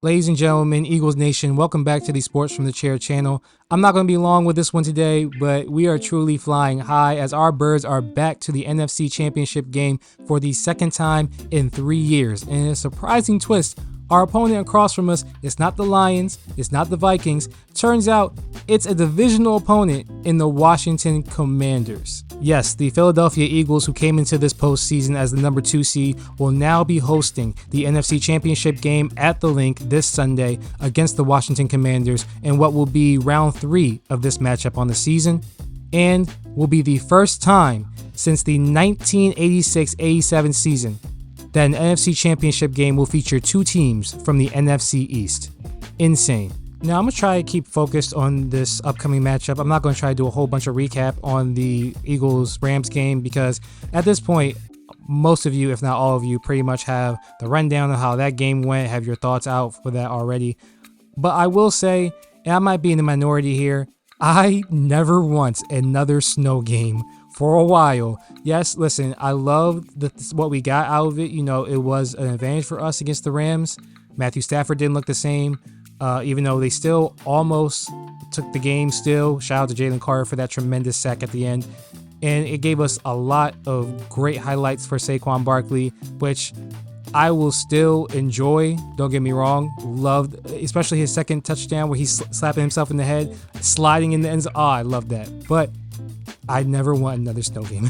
Ladies and gentlemen, Eagles Nation, welcome back to the Sports from the Chair channel. I'm not going to be long with this one today, but we are truly flying high as our birds are back to the NFC Championship game for the second time in 3 years. And in a surprising twist, our opponent across from us is not the Lions, it's not the Vikings. Turns out it's a divisional opponent in the Washington Commanders. Yes, the Philadelphia Eagles, who came into this postseason as the number 2 seed, will now be hosting the NFC Championship game at the Link this Sunday against the Washington Commanders in what will be round 3 of this matchup on the season, and will be the first time since the 1986-87 season that an NFC Championship game will feature 2 teams from the NFC East. Insane. Now, I'm going to try to keep focused on this upcoming matchup. I'm not going to try to do a whole bunch of recap on the Eagles-Rams game because at this point, most of you, if not all of you, pretty much have the rundown of how that game went, have your thoughts out for that already. But I will say, and I might be in the minority here, I never want another snow game for a while. Yes, listen, I love what we got out of it. You know, it was an advantage for us against the Rams. Matthew Stafford didn't look the same, even though they still almost took the game still. Shout out to Jalen Carter for that tremendous sack at the end. And it gave us a lot of great highlights for Saquon Barkley, which I will still enjoy. Don't get me wrong. Loved, especially his second touchdown where he's slapping himself in the head, sliding in the end zone. Oh, I love that. But I never want another snow game.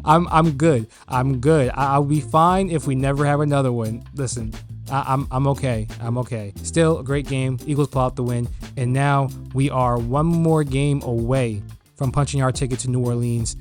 I'm good. I'm good. I'll be fine if we never have another one. Listen, I'm okay. I'm okay. Still a great game. Eagles pull out the win. And now we are one more game away from punching our ticket to New Orleans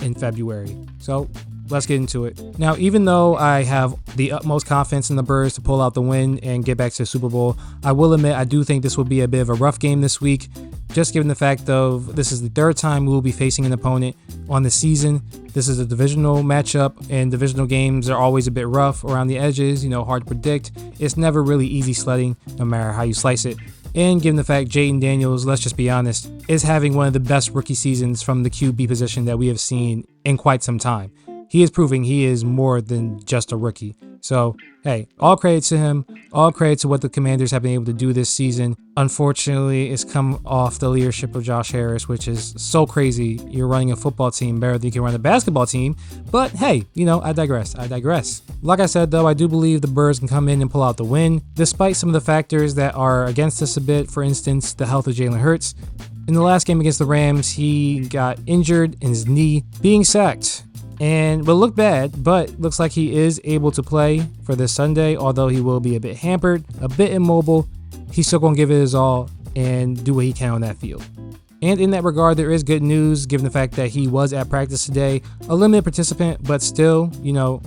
in February. So let's get into it. Now, even though I have the utmost confidence in the Birds to pull out the win and get back to the Super Bowl, I will admit I do think this will be a bit of a rough game this week, just given the fact of this is the 3rd time we will be facing an opponent on the season. This is a divisional matchup, and divisional games are always a bit rough around the edges, you know, hard to predict. It's never really easy sledding, no matter how you slice it. And given the fact Jayden Daniels, let's just be honest, is having one of the best rookie seasons from the QB position that we have seen in quite some time. He is proving he is more than just a rookie. So, hey, all credit to him. All credit to what the Commanders have been able to do this season. Unfortunately, it's come off the leadership of Josh Harris, which is so crazy. You're running a football team better than you can run a basketball team. But hey, you know, I digress. Like I said, though, I do believe the Birds can come in and pull out the win, despite some of the factors that are against us a bit. For instance, the health of Jaylen Hurts. In the last game against the Rams, he got injured in his knee, being sacked. And will look bad, but looks like he is able to play for this Sunday, although he will be a bit hampered, a bit immobile. He's still going to give it his all and do what he can on that field. And in that regard, there is good news given the fact that he was at practice today, a limited participant, but still, you know,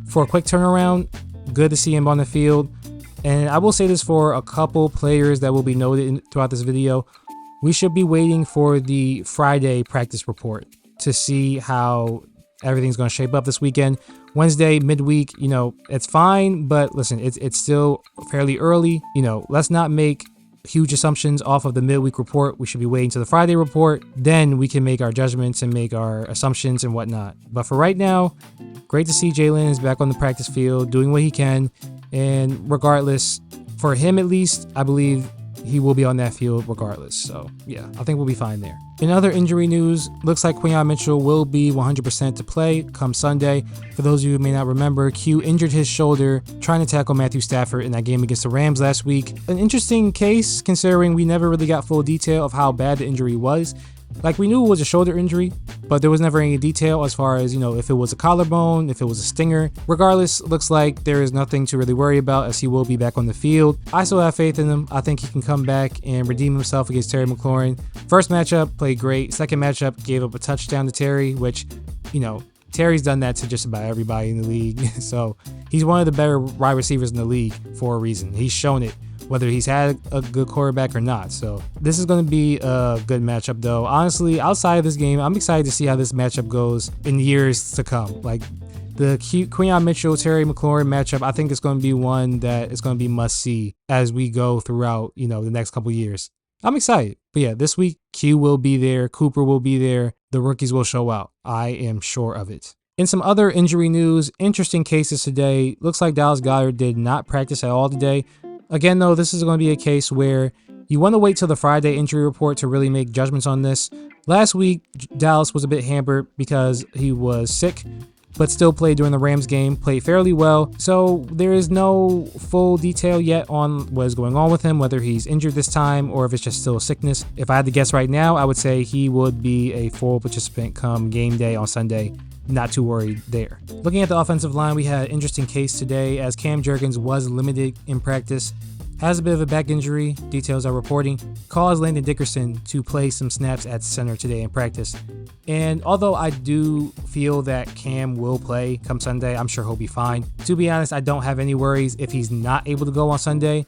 for a quick turnaround, good to see him on the field. And I will say this for a couple players that will be noted throughout this video. We should be waiting for the Friday practice report to see how everything's going to shape up this weekend. Wednesday, midweek, you know, it's fine, but listen, it's still fairly early. You know, let's not make huge assumptions off of the midweek report. We should be waiting to the Friday report. Then we can make our judgments and make our assumptions and whatnot. But for right now, great to see Jaylen is back on the practice field, doing what he can. And regardless, for him at least, I believe he will be on that field regardless. So yeah, I think we'll be fine there. In other injury news, looks like Quinyon Mitchell will be 100% to play come Sunday. For those of you who may not remember, Q injured his shoulder trying to tackle Matthew Stafford in that game against the Rams last week. An interesting case considering we never really got full detail of how bad the injury was. Like, we knew it was a shoulder injury, but there was never any detail as far as, you know, if it was a collarbone, if it was a stinger. Regardless, looks like there is nothing to really worry about as he will be back on the field. I still have faith in him. I think he can come back and redeem himself against Terry McLaurin. First matchup, played great. Second matchup, gave up a touchdown to Terry, which, you know, Terry's done that to just about everybody in the league. So he's one of the better wide receivers in the league for a reason. He's shown it, whether he's had a good quarterback or not. So this is going to be a good matchup, though. Honestly, outside of this game, I'm excited to see how this matchup goes in years to come. Like, the Quinyon Mitchell, Terry McLaurin matchup, I think it's going to be one that is going to be must see as we go throughout, you know, the next couple years. I'm excited. But yeah, this week, Q will be there. Cooper will be there. The rookies will show out. I am sure of it. In some other injury news, interesting cases today. Looks like Dallas Goedert did not practice at all today. Again, though, this is going to be a case where you want to wait till the Friday injury report to really make judgments on this. Last week, Dallas was a bit hampered because he was sick, but still played during the Rams game, played fairly well. So there is no full detail yet on what is going on with him, whether he's injured this time or if it's just still a sickness. If I had to guess right now, I would say he would be a full participant come game day on Sunday. Not too worried there. Looking at the offensive line, we had an interesting case today as Cam Jurgens was limited in practice. Has a bit of a back injury, details are reporting, caused Landon Dickerson to play some snaps at center today in practice. And although I do feel that Cam will play come Sunday, I'm sure he'll be fine. To be honest, I don't have any worries if he's not able to go on Sunday.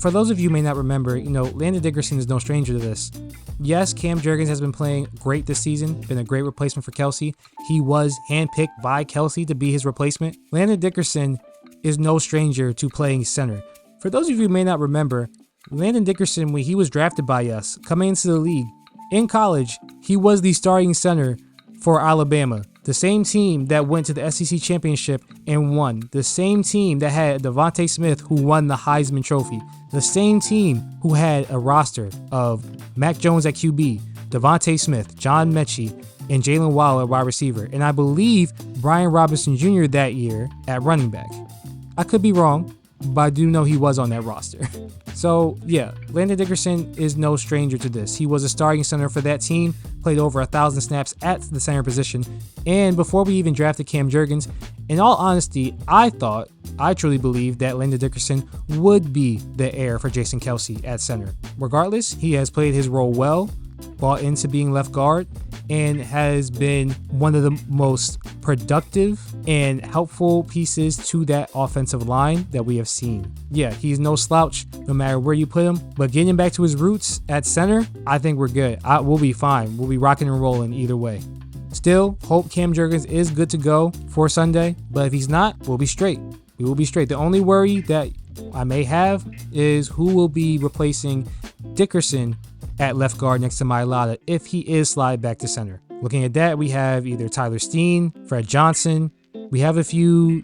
For those of you who may not remember, Landon Dickerson is no stranger to this. Yes, Cam Jurgens has been playing great this season, been a great replacement for Kelsey. He was handpicked by Kelsey to be his replacement. Landon Dickerson is no stranger to playing center. For those of you who may not remember, Landon Dickerson, when he was drafted by us, coming into the league, in college, he was the starting center for Alabama. The same team that went to the SEC Championship and won. The same team that had Devontae Smith, who won the Heisman Trophy. The same team who had a roster of Mac Jones at QB, Devontae Smith, John Mechie, and Jalen Waddle at wide receiver. And I believe Brian Robinson Jr. that year at running back. I could be wrong, but I do know he was on that roster. So yeah, Landon Dickerson is no stranger to this. He was a starting center for that team, played over 1,000 snaps at the center position. And before we even drafted Cam Jurgens, in all honesty, I truly believed that Landon Dickerson would be the heir for Jason Kelsey at center. Regardless, he has played his role well, bought into being left guard, and has been one of the most productive and helpful pieces to that offensive line that we have seen. Yeah, he's no slouch no matter where you put him, but getting back to his roots at center, I think we're good. We'll be fine. We'll be rocking and rolling either way. Still, hope Cam Jurgens is good to go for Sunday, but if he's not, we'll be straight. We will be straight. The only worry that I may have is who will be replacing Dickerson at left guard next to Mailata if he is slide back to center. Looking at that, we have either Tyler Steen, Fred Johnson. We have a few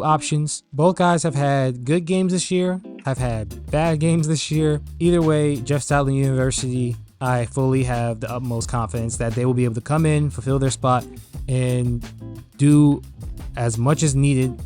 options. Both guys have had good games this year, have had bad games this year. Either way, Jeff Stoutland University, I fully have the utmost confidence that they will be able to come in, fulfill their spot, and do as much as needed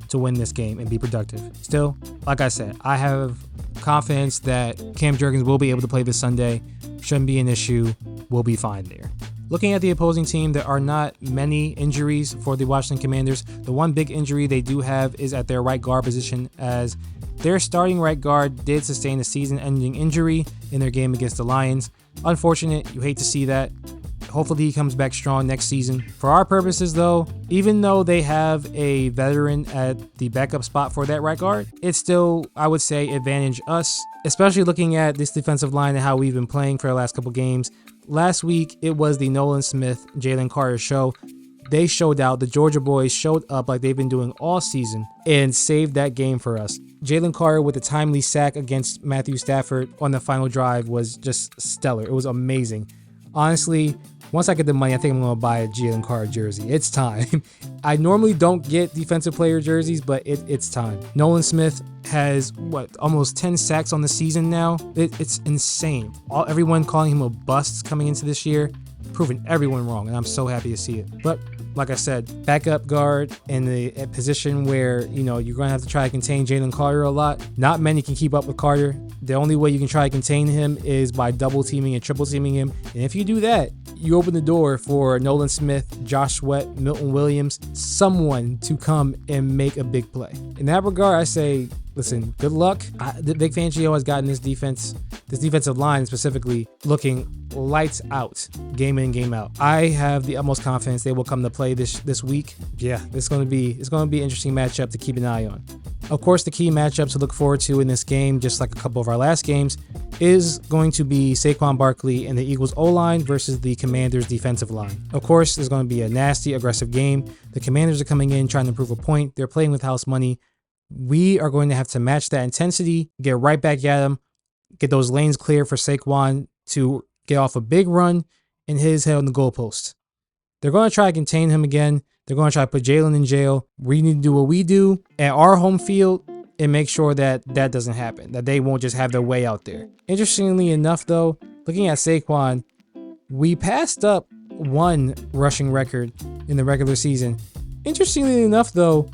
to win this game and be productive. Still, like I said, I have confidence that Cam Jurgens will be able to play this Sunday. Shouldn't be an issue. We'll be fine there. Looking at the opposing team, there are not many injuries for the Washington Commanders. The one big injury they do have is at their right guard position, as their starting right guard did sustain a season-ending injury in their game against the Lions. Unfortunate, you hate to see that. Hopefully he comes back strong next season. For our purposes though, even though they have a veteran at the backup spot for that right guard, it's still, I would say, advantage us, especially looking at this defensive line and how we've been playing for the last couple games. Last week, it was the Nolan Smith, Jalen Carter show. They showed out. The Georgia boys showed up like they've been doing all season and saved that game for us. Jalen Carter with a timely sack against Matthew Stafford on the final drive was just stellar. It was amazing. Honestly, once I get the money, I think I'm going to buy a Jalen Carter jersey. It's time. I normally don't get defensive player jerseys, but it's time. Nolan Smith has, almost 10 sacks on the season now? It's insane. Everyone calling him a bust coming into this year, proving everyone wrong, and I'm so happy to see it. But like I said, backup guard in a position where, you're going to have to try to contain Jalen Carter a lot. Not many can keep up with Carter. The only way you can try to contain him is by double teaming and triple teaming him. And if you do that, you open the door for Nolan Smith, Josh Sweat, Milton Williams, someone to come and make a big play. In that regard, I say, listen, good luck. Vic Fangio has gotten this defensive line specifically looking lights out, game in, game out. I have the utmost confidence they will come to play this week. Yeah, it's going to be an interesting matchup to keep an eye on. Of course, the key matchup to look forward to in this game, just like a couple of our last games, is going to be Saquon Barkley and the Eagles O-line versus the Commanders defensive line. Of course, there's going to be a nasty, aggressive game. The Commanders are coming in trying to prove a point. They're playing with house money. We are going to have to match that intensity, get right back at them, get those lanes clear for Saquon to get off a big run and hit his head on the goalpost. They're going to try to contain him again. They're going to try to put Jalen in jail. We need to do what we do at our home field and make sure that that doesn't happen, that they won't just have their way out there. Interestingly enough, though, looking at Saquon, we passed up one rushing record in the regular season. Interestingly enough, though,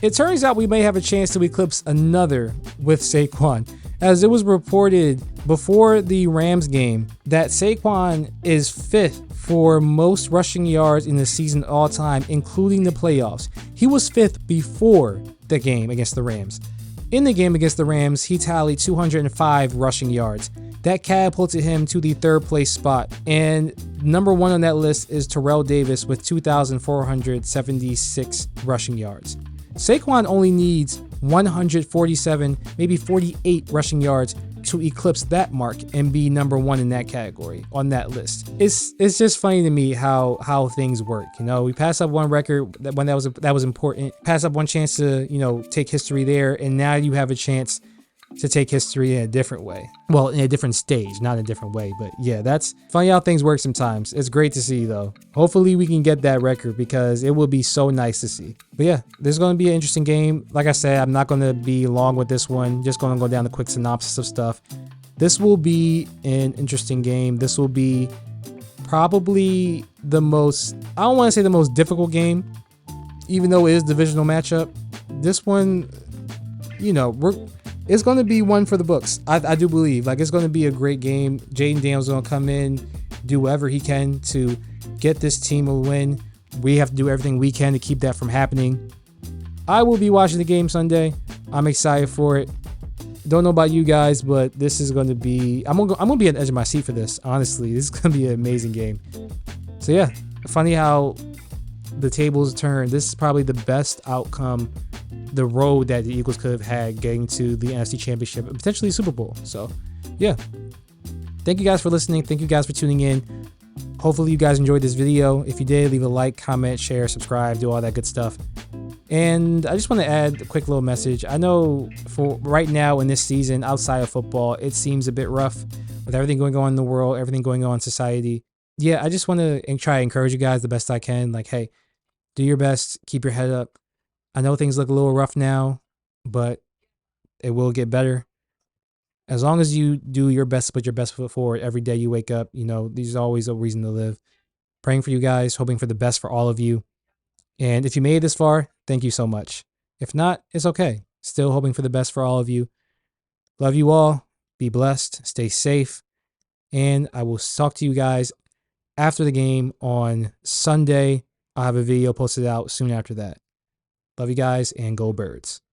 it turns out we may have a chance to eclipse another with Saquon, as it was reported before the Rams game that Saquon is 5th for most rushing yards in the season all time, including the playoffs. He was 5th before the game against the Rams. In the game against the Rams, he tallied 205 rushing yards. That catapulted him to the 3rd place spot. And number 1 on that list is Terrell Davis with 2,476 rushing yards. Saquon only needs 147, maybe 48 rushing yards to eclipse that mark and be number 1 in that category on that list. It's just funny to me how things work. You know, we pass up one record when that was important. Pass up one chance to, you know, take history there, and now you have a chance to take history in a different way. Well, in a different stage, not in a different way, but yeah, that's funny how things work sometimes. It's great to see, though. Hopefully we can get that record because it will be so nice to see. But yeah, this is going to be an interesting game. Like I said, I'm not going to be long with this one. Just going to go down the quick synopsis of stuff. This will be an interesting game. This will be probably the most, I don't want to say the most difficult game, even though it is a divisional matchup. This one, you know, it's going to be one for the books. I do believe. Like, it's going to be a great game. Jaden Daniels going to come in, do whatever he can to get this team a win. We have to do everything we can to keep that from happening. I will be watching the game Sunday. I'm excited for it. Don't know about you guys, but this is going to be... I'm going to be on the edge of my seat for this, honestly. This is going to be an amazing game. So, yeah. Funny how the tables turn. This is probably the best outcome, the road that the Eagles could have had getting to the NFC Championship and potentially Super Bowl. So, yeah. Thank you guys for listening. Thank you guys for tuning in. Hopefully you guys enjoyed this video. If you did, leave a like, comment, share, subscribe, do all that good stuff. And I just want to add a quick little message. I know for right now in this season, outside of football, it seems a bit rough with everything going on in the world, everything going on in society. Yeah, I just want to try to encourage you guys the best I can. Like, hey, do your best. Keep your head up. I know things look a little rough now, but it will get better. As long as you do your best to put your best foot forward every day you wake up, you know, there's always a reason to live. Praying for you guys, hoping for the best for all of you. And if you made it this far, thank you so much. If not, it's okay. Still hoping for the best for all of you. Love you all. Be blessed. Stay safe. And I will talk to you guys after the game on Sunday. I'll have a video posted out soon after that. Love you guys, and go Birds.